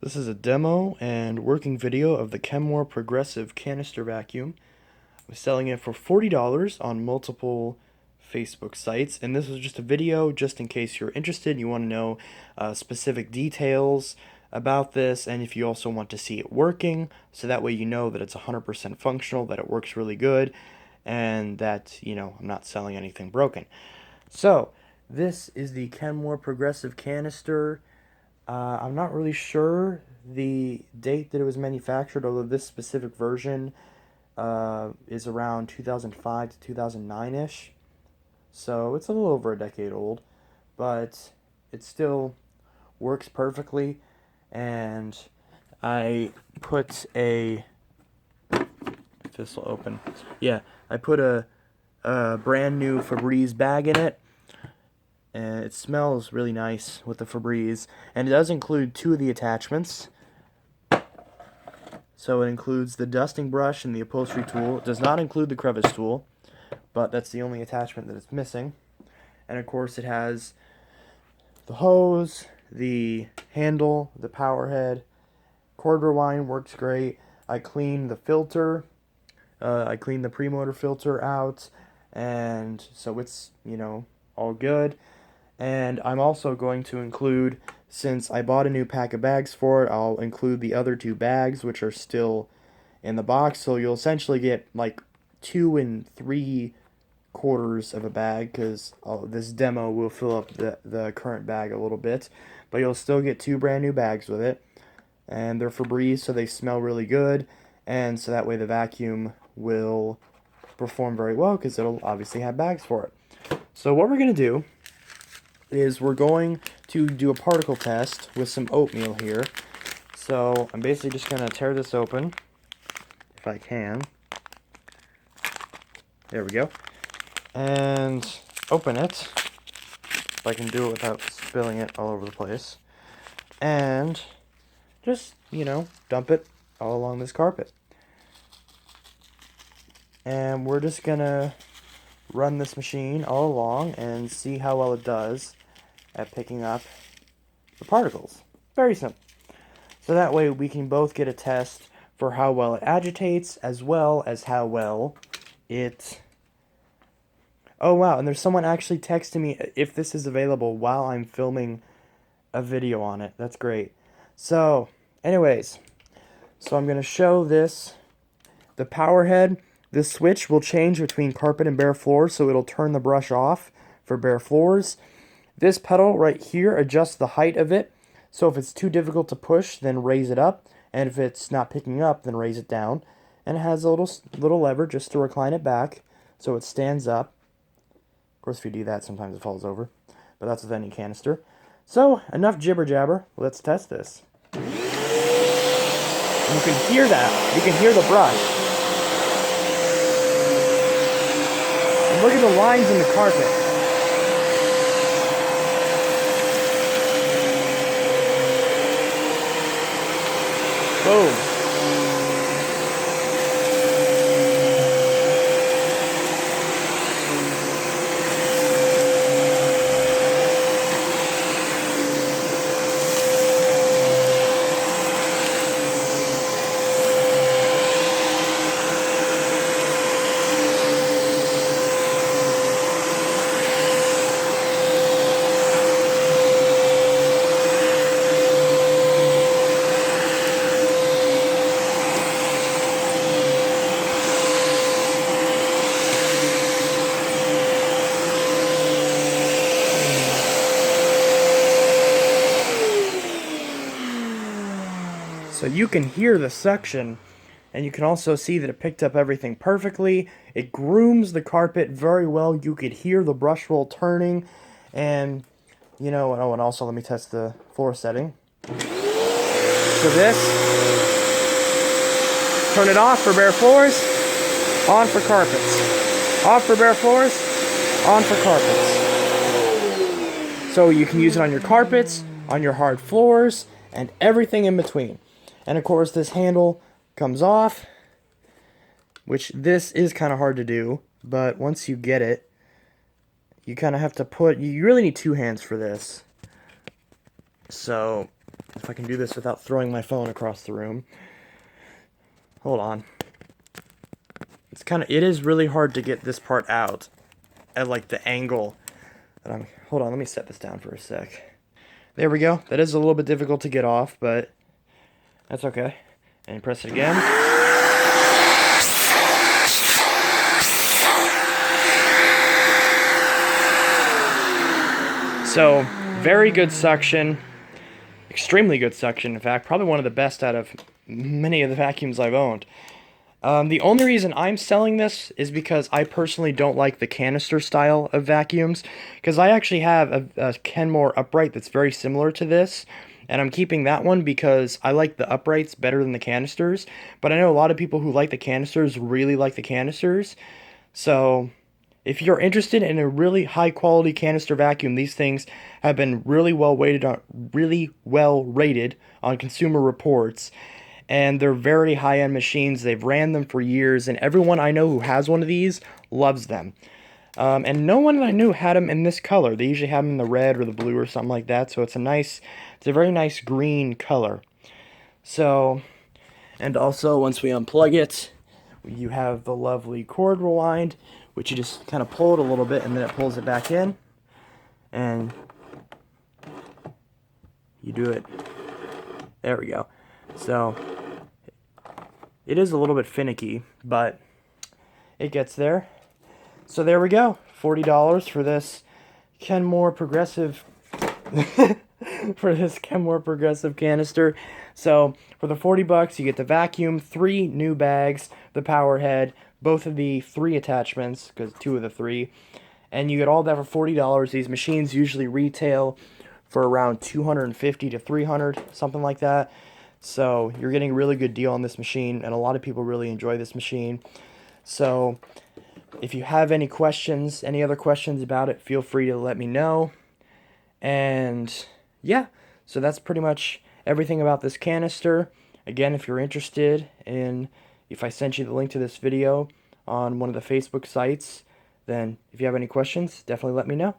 This is a demo and working video of the Kenmore Progressive Canister Vacuum. I'm selling it for $40 on multiple Facebook sites, and this is just a video just in case you're interested and you want to know specific details about this, and if you also want to see it working, so that way you know that it's 100% functional, that it works really good, and that, I'm not selling anything broken. So, this is the Kenmore Progressive Canister. I'm not really sure the date that it was manufactured, although this specific version is around 2005 to 2009-ish. So it's a little over a decade old, but it still works perfectly. And I put a, if this will open, yeah, I put a brand new Febreze bag in it. And it smells really nice with the Febreze, and it does include two of the attachments. So it includes the dusting brush and the upholstery tool. It does not include the crevice tool, but that's the only attachment that it's missing. And of course it has the hose, the handle, the power head. Cord rewind works great. I cleaned the filter. I cleaned the premotor filter out, and so it's, all good. And I'm also going to include, since I bought a new pack of bags for it, I'll include the other two bags, which are still in the box. So you'll essentially get like 2 3/4 of a bag, because this demo will fill up the current bag a little bit. But you'll still get 2 brand new bags with it. And they're Febreze, so they smell really good. And so that way the vacuum will perform very well, because it'll obviously have bags for it. So what we're going to do is we're going to do a particle test with some oatmeal here. So I'm basically just going to tear this open, if I can. There we go. And open it, if I can do it without spilling it all over the place. And just, dump it all along this carpet. And we're just going to run this machine all along and see how well it does at picking up the particles. Very simple. So that way we can both get a test for how well it agitates, as well as how well it... Oh wow, and there's someone actually texting me if this is available while I'm filming a video on it. That's great. So, anyways, so I'm going to show this. The power head, this switch will change between carpet and bare floors, so it'll turn the brush off for bare floors. This pedal right here adjusts the height of it, so if it's too difficult to push, then raise it up, and if it's not picking up, then raise it down. And it has a little lever just to recline it back, so it stands up. Of course, if you do that, sometimes it falls over, but that's with any canister. So, enough jibber jabber, let's test this. And you can hear that, you can hear the brush. And look at the lines in the carpet. Boom. So you can hear the suction, and you can also see that it picked up everything perfectly. It grooms the carpet very well. You could hear the brush roll turning, and and also let me test the floor setting. So this, turn it off for bare floors, on for carpets. Off for bare floors, on for carpets. So you can use it on your carpets, on your hard floors, and everything in between. And of course this handle comes off, which this is kind of hard to do, but once you get it, you kind of have to you really need 2 hands for this. So if I can do this without throwing my phone across the room. Hold on. It is really hard to get this part out at like the angle that I'm, hold on, let me set this down for a sec. There we go. That is a little bit difficult to get off, but that's okay. And press it again. So, very good suction. Extremely good suction, in fact. Probably one of the best out of many of the vacuums I've owned. The only reason I'm selling this is because I personally don't like the canister style of vacuums. Because I actually have a Kenmore upright that's very similar to this. And I'm keeping that one because I like the uprights better than the canisters. But I know a lot of people who like the canisters really like the canisters. So if you're interested in a really high quality canister vacuum, these things have been really well rated on Consumer Reports, and they're very high-end machines. They've ran them for years, and everyone I know who has one of these loves them. And no one that I knew had them in this color. They usually have them in the red or the blue or something like that, so it's a very nice green color. So, and also once we unplug it, you have the lovely cord rewind, which you just kind of pull it a little bit and then it pulls it back in, and you do it. There we go. So it is a little bit finicky, but it gets there. So there we go. $40 for this Kenmore Progressive canister. So for the $40, you get the vacuum, 3 new bags, the power head, both of the 3 attachments, because 2 of the 3, and you get all that for $40. These machines usually retail for around $250 to $300, something like that. So you're getting a really good deal on this machine, and a lot of people really enjoy this machine. So if you have any questions, any other questions about it, feel free to let me know. And yeah, so that's pretty much everything about this canister. Again, if you're interested in, if I sent you the link to this video on one of the Facebook sites, then if you have any questions, definitely let me know.